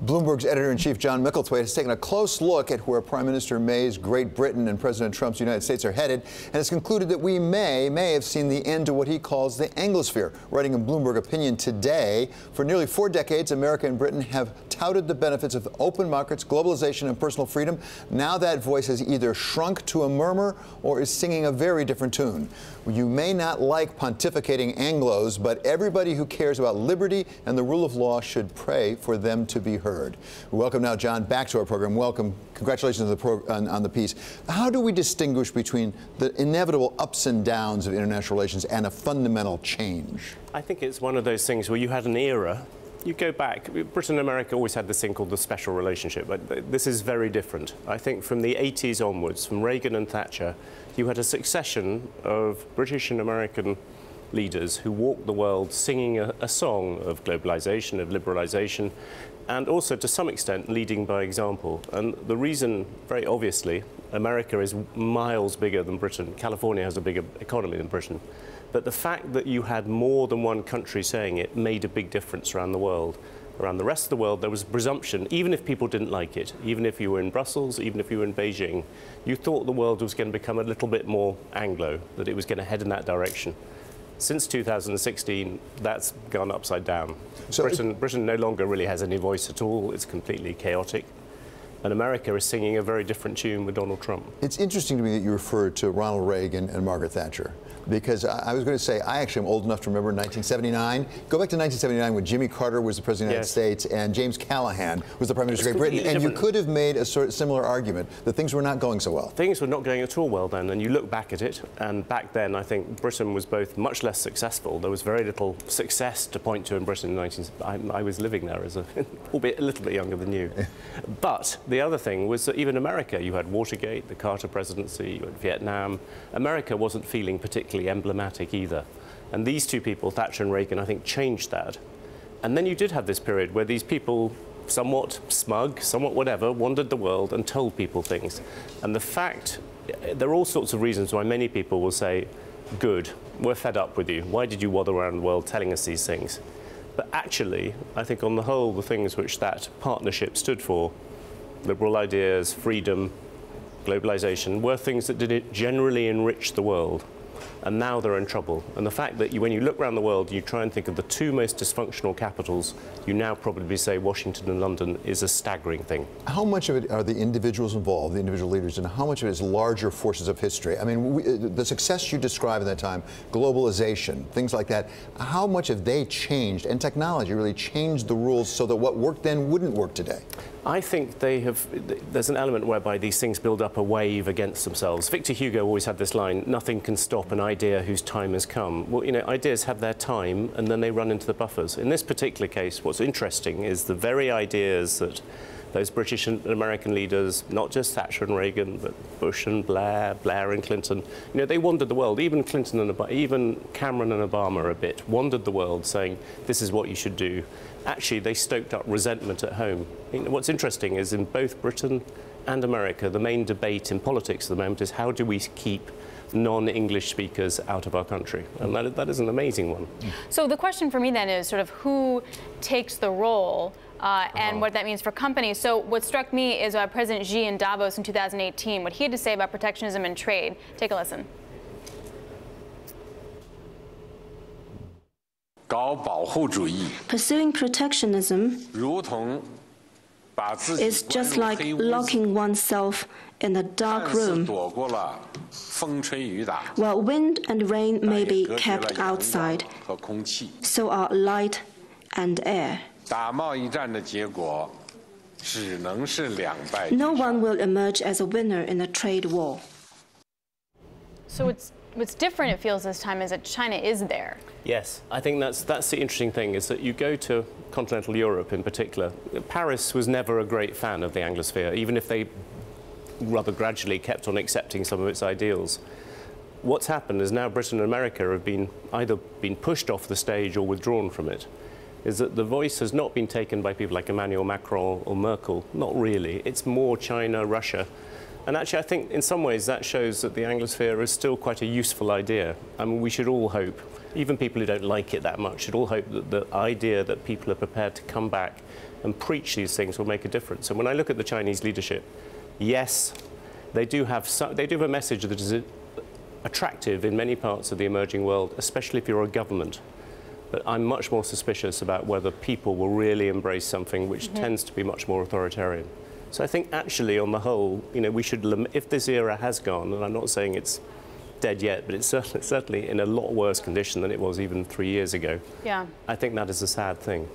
Bloomberg's editor-in-chief, John Micklethwait, has taken a close look at where Prime Minister May's Great Britain and President Trump's United States are headed, and has concluded that we may have seen the end to what he calls the Anglosphere. Writing in Bloomberg Opinion today, for nearly 4 decades, America and Britain have touted the benefits of open markets, globalization, and personal freedom. Now that voice has either shrunk to a murmur or is singing a very different tune. You may not like pontificating Anglos, but everybody who cares about liberty and the rule of law should pray for them to be heard. Welcome now, John, back to our program. Welcome. Congratulations on the piece. How do we distinguish between the inevitable ups and downs of international relations and a fundamental change? I think it's one of those things where you had an era. You go back, Britain and America always had this thing called the special relationship, but this is very different. I think from the 80s onwards, from Reagan and Thatcher, you had a succession of British and American leaders who walked the world singing a song of globalization, of liberalization, and also to some extent leading by example. And the reason, very obviously, America is miles bigger than Britain. California has a bigger economy than Britain. But the fact that you had more than one country saying it made a big difference around the world. Around the rest of the world, there was a presumption, even if people didn't like it, even if you were in Brussels, even if you were in Beijing, you thought the world was going to become a little bit more Anglo, that it was going to head in that direction. Since 2016, that's gone upside down. So Britain no longer really has any voice at all. It's completely chaotic. And America is singing a very different tune with Donald Trump. It's interesting to me that you referred to Ronald Reagan and Margaret Thatcher, because I was going to say, I actually am old enough to remember 1979. Go back to 1979 when Jimmy Carter was the President of the United States and James Callahan was the Prime Minister of Great Britain, and you could have made a sort of similar argument that things were not going so well. Things were not going at all well then, and you look back at it, and back then I think Britain was both much less successful. There was very little success to point to in Britain in I was living there as albeit a little bit younger than you. But the other thing was that even America, you had Watergate, the Carter presidency, you had Vietnam. America wasn't feeling particularly emblematic either. And these two people, Thatcher and Reagan, I think changed that. And then you did have this period where these people, somewhat smug, somewhat whatever, wandered the world and told people things. And the fact, there are all sorts of reasons why many people will say, good, we're fed up with you. Why did you wander around the world telling us these things? But actually, I think on the whole, the things which that partnership stood for, liberal ideas, freedom, globalization, were things that did generally enrich the world. And now they're in trouble. And the fact that when you look around the world, you try and think of the two most dysfunctional capitals, you now probably say Washington and London is a staggering thing. How much of it are the individuals involved, the individual leaders, and how much of it is larger forces of history? I mean, the success you described at that time, globalization, things like that, how much have they changed, and technology really changed the rules so that what worked then wouldn't work today? I think there's an element whereby these things build up a wave against themselves. Victor Hugo always had this line, nothing can stop an idea whose time has come. Well, you know, ideas have their time and then they run into the buffers. In this particular case, what's interesting is the very ideas that those British and American leaders, not just Thatcher and Reagan, but Bush and Blair, Blair and Clinton, you know, they wandered the world. Even Clinton and even Cameron and Obama a bit wandered the world saying, this is what you should do. Actually, they stoked up resentment at home. You know, what's interesting is in both Britain and America, the main debate in politics at the moment is how do we keep non-English speakers out of our country? And that is an amazing one. So the question for me then is sort of who takes the role and what that means for companies. So what struck me is President Xi in Davos in 2018, what he had to say about protectionism and trade. Take a listen. Pursuing protectionism is just like locking oneself in a dark room. While wind and rain may be kept outside, so are light and air. No one will emerge as a winner in a trade war. So what's different, it feels this time, is that China is there. Yes, I think that's the interesting thing, is that you go to continental Europe in particular. Paris was never a great fan of the Anglosphere, even if they rather gradually kept on accepting some of its ideals. What's happened is now Britain and America have either been pushed off the stage or withdrawn from it. Is that the voice has not been taken by people like Emmanuel Macron or Merkel. Not really. It's more China, Russia. And actually, I think in some ways that shows that the Anglosphere is still quite a useful idea. I mean, we should all hope, even people who don't like it that much, should all hope that the idea that people are prepared to come back and preach these things will make a difference. And when I look at the Chinese leadership, yes, they do have a message that is attractive in many parts of the emerging world, especially if you're a government. But I'm much more suspicious about whether people will really embrace something which tends to be much more authoritarian. So I think actually, on the whole, you know, we should, if this era has gone, and I'm not saying it's dead yet, but it's certainly in a lot worse condition than it was even 3 years ago. Yeah. I think that is a sad thing.